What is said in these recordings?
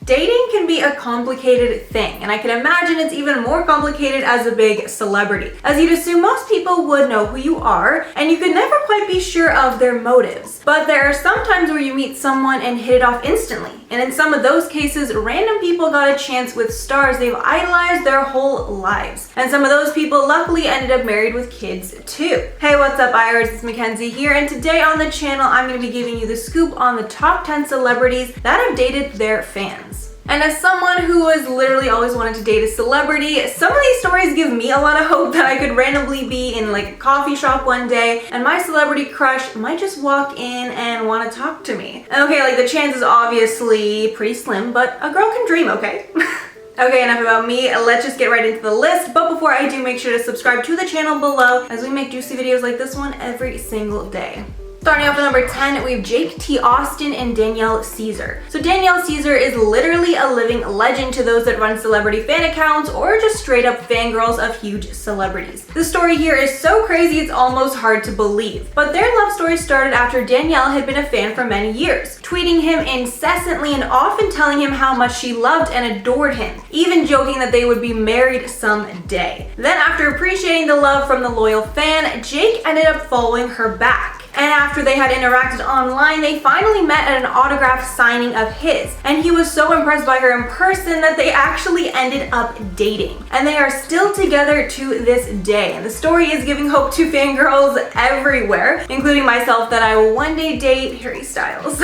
Dating can be a complicated thing, and I can imagine it's even more complicated as a big celebrity, as you'd assume most people would know who you are, and you could never quite be sure of their motives. But there are some times where you meet someone and hit it off instantly, and in some of those cases, random people got a chance with stars they've idolized their whole lives. And some of those people luckily ended up married with kids too. Hey, what's up, Iris? It's Mackenzie here, and today on the channel, I'm going to be giving you the scoop on the top 10 celebrities that have dated their fans. And as someone who has literally always wanted to date a celebrity, some of these stories give me a lot of hope that I could randomly be in like a coffee shop one day and my celebrity crush might just walk in and want to talk to me. And okay, like the chance is obviously pretty slim, but a girl can dream, okay? Okay, enough about me, let's just get right into the list. But before I do, make sure to subscribe to the channel below as we make juicy videos like this one every single day. Starting off with number 10, we have Jake T. Austin and Danielle Caesar. So Danielle Caesar is literally a living legend to those that run celebrity fan accounts or just straight up fangirls of huge celebrities. The story here is so crazy it's almost hard to believe. But their love story started after Danielle had been a fan for many years, tweeting him incessantly and often telling him how much she loved and adored him, even joking that they would be married someday. Then after appreciating the love from the loyal fan, Jake ended up following her back. And after they had interacted online, they finally met at an autograph signing of his. And he was so impressed by her in person that they actually ended up dating. And they are still together to this day. And the story is giving hope to fangirls everywhere, including myself, that I will one day date Harry Styles.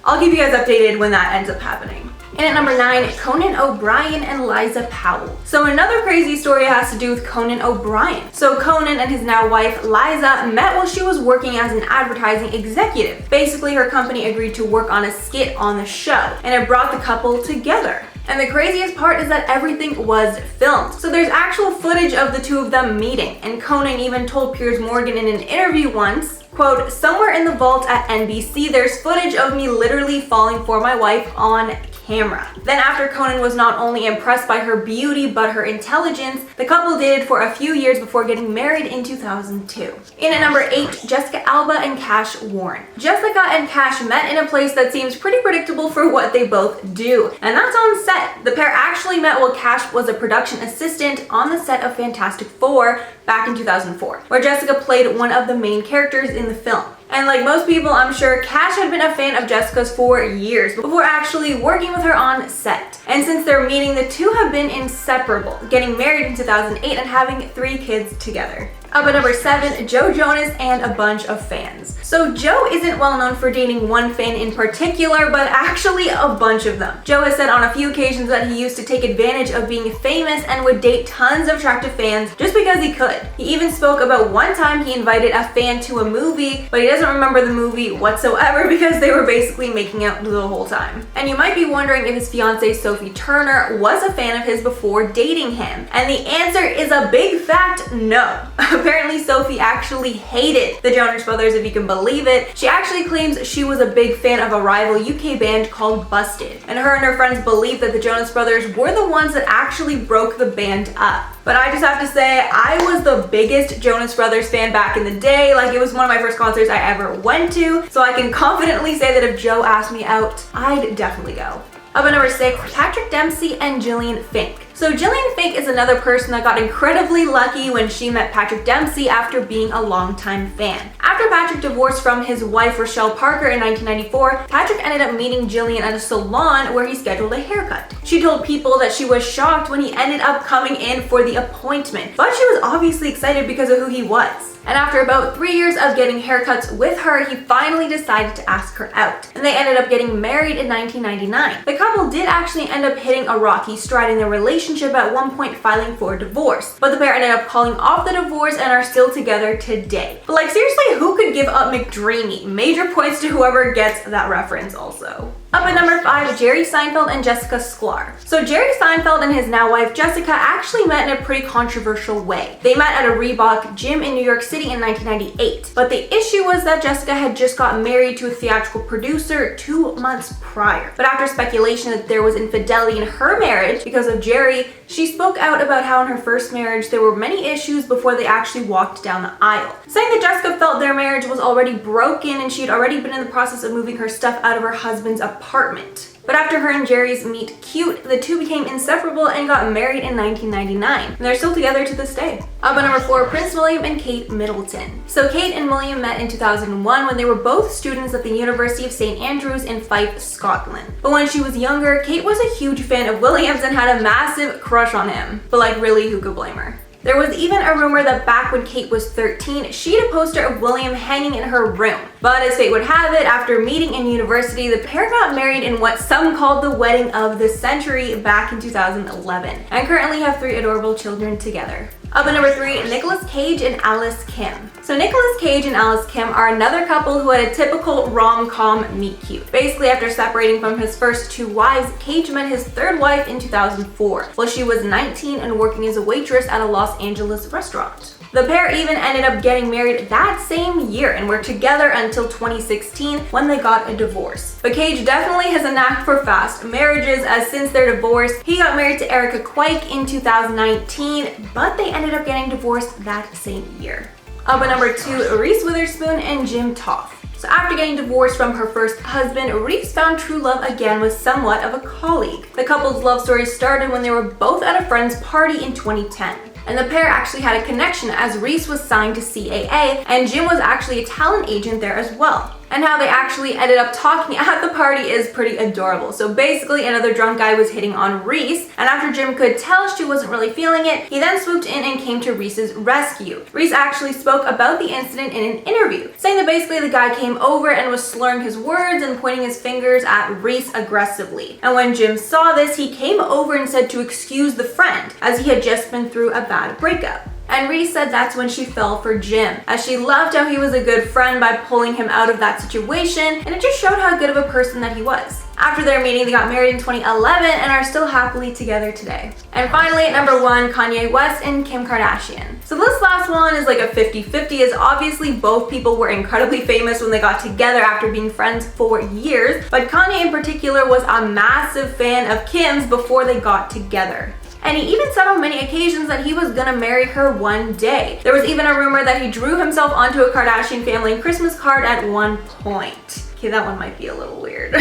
I'll keep you guys updated when that ends up happening. And at number 9, Conan O'Brien and Liza Powell. So another crazy story has to do with Conan O'Brien. So Conan and his now wife Liza met while she was working as an advertising executive. Basically, her company agreed to work on a skit on the show, and it brought the couple together. And the craziest part is that everything was filmed. So there's actual footage of the two of them meeting, and Conan even told Piers Morgan in an interview once, quote, "Somewhere in the vault at NBC, there's footage of me literally falling for my wife on camera." Then after Conan was not only impressed by her beauty but her intelligence, the couple dated for a few years before getting married in 2002. In at number 8, Jessica Alba and Cash Warren. Jessica and Cash met in a place that seems pretty predictable for what they both do, and that's on set. The pair actually met while Cash was a production assistant on the set of Fantastic Four back in 2004, where Jessica played one of the main characters in the film. And like most people, I'm sure Cash had been a fan of Jessica's for years before actually working with her on set. And since their meeting, the two have been inseparable, getting married in 2008 and having 3 kids together. Up at number 7, Joe Jonas and a bunch of fans. So Joe isn't well known for dating one fan in particular, but actually a bunch of them. Joe has said on a few occasions that he used to take advantage of being famous and would date tons of attractive fans just because he could. He even spoke about one time he invited a fan to a movie, but he doesn't remember the movie whatsoever because they were basically making out the whole time. And you might be wondering if his fiancée Sophie Turner was a fan of his before dating him. And the answer is a big fat no. Apparently Sophie actually hated the Jonas Brothers, if you can believe it. She actually claims she was a big fan of a rival UK band called Busted, and her friends believe that the Jonas Brothers were the ones that actually broke the band up. But I just have to say, I was the biggest Jonas Brothers fan back in the day. Like, it was one of my first concerts I ever went to, so I can confidently say that if Joe asked me out, I'd definitely go. Up at number 6, Patrick Dempsey and Jillian Fink. So Jillian Fink is another person that got incredibly lucky when she met Patrick Dempsey after being a longtime fan. After Patrick divorced from his wife Rochelle Parker in 1994, Patrick ended up meeting Jillian at a salon where he scheduled a haircut. She told people that she was shocked when he ended up coming in for the appointment, but she was obviously excited because of who he was. And after about 3 years of getting haircuts with her, he finally decided to ask her out. And they ended up getting married in 1999. The couple did actually end up hitting a rocky stride in their relationship, at one point filing for divorce. But the pair ended up calling off the divorce and are still together today. But like, seriously, who could give up McDreamy? Major points to whoever gets that reference also. Up at number 5, Jerry Seinfeld and Jessica Sklar. So Jerry Seinfeld and his now wife Jessica actually met in a pretty controversial way. They met at a Reebok gym in New York City in 1998. But the issue was that Jessica had just got married to a theatrical producer 2 months prior. But after speculation that there was infidelity in her marriage because of Jerry, she spoke out about how in her first marriage there were many issues before they actually walked down the aisle, saying that Jessica felt their marriage was already broken and she had already been in the process of moving her stuff out of her husband's apartment. But after her and Jerry's meet cute, the two became inseparable and got married in 1999. And they're still together to this day. Up at number 4, Prince William and Kate Middleton. So Kate and William met in 2001 when they were both students at the University of St. Andrews in Fife, Scotland. But when she was younger, Kate was a huge fan of William's and had a massive crush on him. But like, really, who could blame her? There was even a rumor that back when Kate was 13, she had a poster of William hanging in her room. But as fate would have it, after meeting in university, the pair got married in what some called the wedding of the century back in 2011, and currently have 3 adorable children together. Up at number 3, Nicolas Cage and Alice Kim. So Nicolas Cage and Alice Kim are another couple who had a typical rom-com meet cute. Basically, after separating from his first 2 wives, Cage met his 3rd wife in 2004, while she was 19 and working as a waitress at a Los Angeles restaurant. The pair even ended up getting married that same year and were together until 2016 when they got a divorce. But Cage definitely has a knack for fast marriages, as since their divorce, he got married to Erica Quake in 2019, but they ended up getting divorced that same year. Up at number 2, Reese Witherspoon and Jim Toth. So after getting divorced from her first husband, Reese found true love again with somewhat of a colleague. The couple's love story started when they were both at a friend's party in 2010. And the pair actually had a connection, as Reese was signed to CAA and Jim was actually a talent agent there as well. And how they actually ended up talking at the party is pretty adorable. So basically, another drunk guy was hitting on Reese, and after Jim could tell she wasn't really feeling it, he then swooped in and came to Reese's rescue. Reese actually spoke about the incident in an interview, saying that basically the guy came over and was slurring his words and pointing his fingers at Reese aggressively. And when Jim saw this, he came over and said to excuse the friend, as he had just been through a bad breakup. And Reese said that's when she fell for Jim, as she loved how he was a good friend by pulling him out of that situation, and it just showed how good of a person that he was. After their meeting, they got married in 2011 and are still happily together today. And finally, at number 1, Kanye West and Kim Kardashian. So this last one is like a 50-50, as obviously both people were incredibly famous when they got together after being friends for years, but Kanye in particular was a massive fan of Kim's before they got together. And he even said on many occasions that he was gonna marry her one day. There was even a rumor that he drew himself onto a Kardashian family Christmas card at one point. Okay, that one might be a little weird.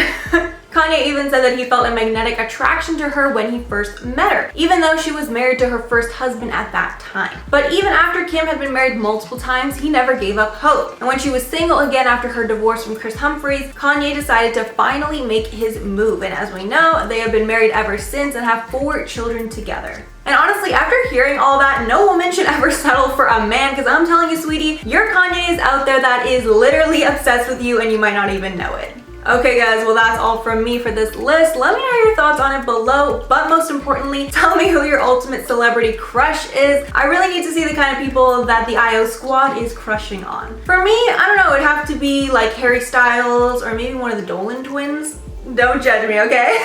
Kanye even said that he felt a magnetic attraction to her when he first met her, even though she was married to her first husband at that time. But even after Kim had been married multiple times, he never gave up hope. And when she was single again after her divorce from Kris Humphries, Kanye decided to finally make his move. And as we know, they have been married ever since and have 4 children together. And honestly, after hearing all that, no woman should ever settle for a man, because I'm telling you, sweetie, your Kanye is out there that is literally obsessed with you and you might not even know it. Okay guys, well that's all from me for this list. Let me know your thoughts on it below, but most importantly, tell me who your ultimate celebrity crush is. I really need to see the kind of people that the IO squad is crushing on. For me, I don't know, it'd have to be like Harry Styles or maybe one of the Dolan twins. Don't judge me, okay?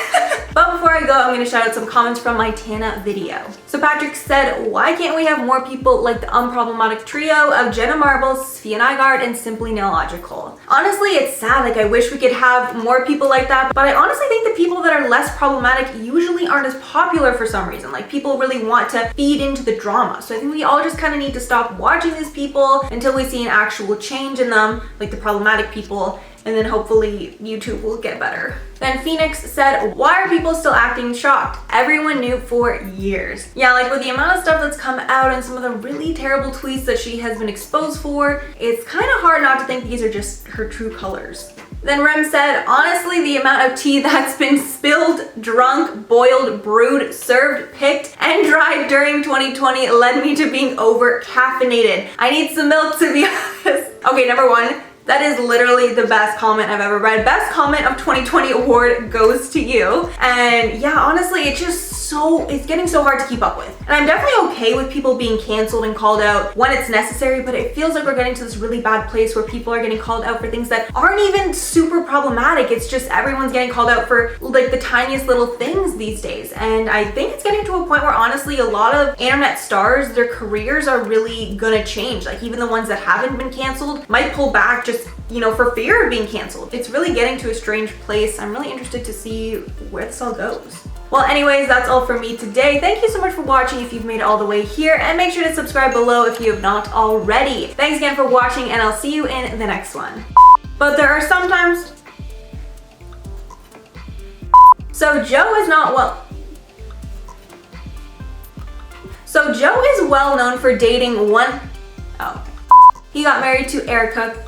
But before I go, I'm gonna shout out some comments from my Tana video. So Patrick said, why can't we have more people like the unproblematic trio of Jenna Marbles, Sofia Nygaard, and Simply Nailogical? Honestly, it's sad. Like, I wish we could have more people like that, but I honestly think the people that are less problematic usually aren't as popular for some reason. Like, people really want to feed into the drama. So I think we all just kind of need to stop watching these people until we see an actual change in them, like the problematic people, and then hopefully YouTube will get better. Then Phoenix said, why are people still acting shocked? Everyone knew for years. Yeah, like with the amount of stuff that's come out and some of the really terrible tweets that she has been exposed for, it's kind of hard not to think these are just her true colors. Then Rem said, honestly, the amount of tea that's been spilled, drunk, boiled, brewed, served, picked, and dried during 2020 led me to being over caffeinated. I need some milk, to be honest. Okay, number 1. That is literally the best comment I've ever read. Best comment of 2020 award goes to you. And yeah, honestly, it's getting so hard to keep up with. And I'm definitely okay with people being canceled and called out when it's necessary, but it feels like we're getting to this really bad place where people are getting called out for things that aren't even super problematic. It's just everyone's getting called out for like the tiniest little things these days. And I think it's getting to a point where honestly, a lot of internet stars, their careers are really gonna change. Like even the ones that haven't been canceled might pull back just, you know, for fear of being canceled. It's really getting to a strange place. I'm really interested to see where this all goes. Well, anyways, that's all for me today. Thank you so much for watching if you've made it all the way here, and make sure to subscribe below if you have not already. Thanks again for watching, and I'll see you in the next one. But there are sometimes So Joe is well known for dating he got married to Erica